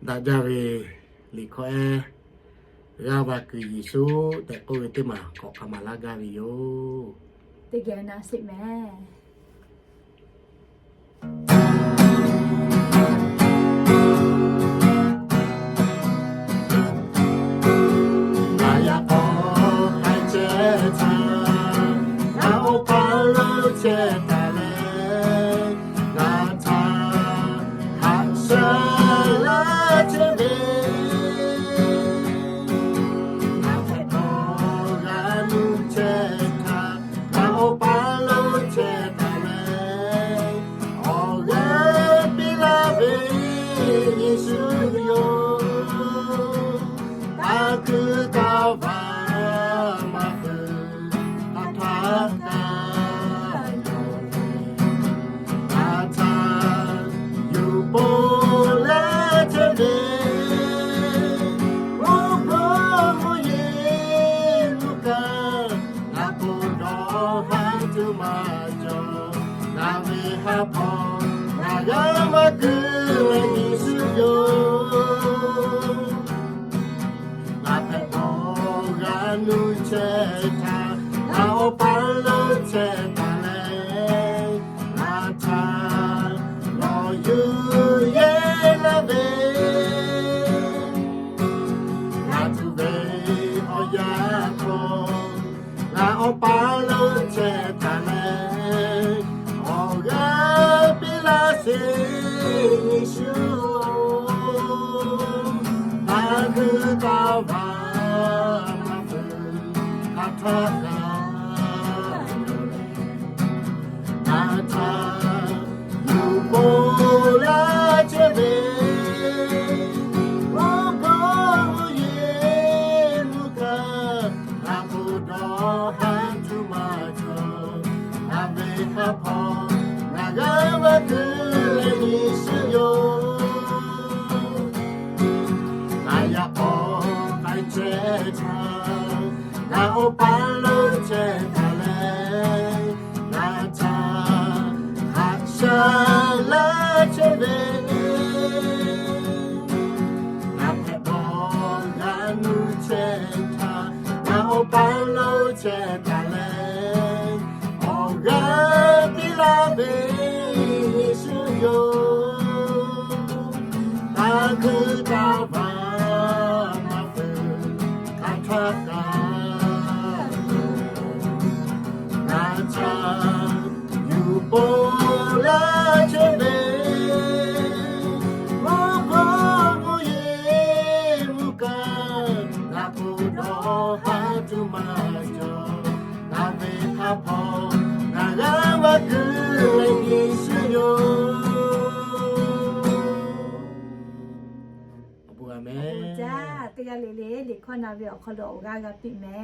đã ra về lý khoe ra và cứ gì số tại cô ấy mà có cả mà lá gà vì yo thì cái nào xịn mẹaya có hai chế ta nào bao lâu chế ta lên là ta hát sơ lá chế về nào phải có gà nu chế ta nào bao lâu chế ta lên ở gà bị la về Giêsu yo ta cứ ta và mà cứ ta thoát ta ta ta dù bố lẽ thế về ô bố mô yên mô ca na bố đó hai thứ mà cho na về hạ bó na gà mà cứ là Giêsu yo nu che ta nào bao lâu che ta lên na cha lo yu ye la về na tu về o ya ko nào bao lâu che ta lên o ga bi la se Giêsu ta cứ ta va ta ta dù bố la chế về ô bố yên mô ca na bố đó hát chú mà cho na về hạ bó na gà và cứ lên Giêsu yo na ya có cái chế ta nào bao lâu chế ta lên na ta hát sơ lá chế về na phải bỏ gà nu chế ta nào bao lâu chế ta lên ô gà bị la về Giêsu yo ta cứ ta va mà về ta thoát ta bố la chế về ô bố mô ye mô ca na bố đó hát chú mà cho na về hạ bó na gà và cứ lên Giêsu yo Amen จ้าเตียเละๆหลีกข้อนาเวอขอโลกากะปิแม่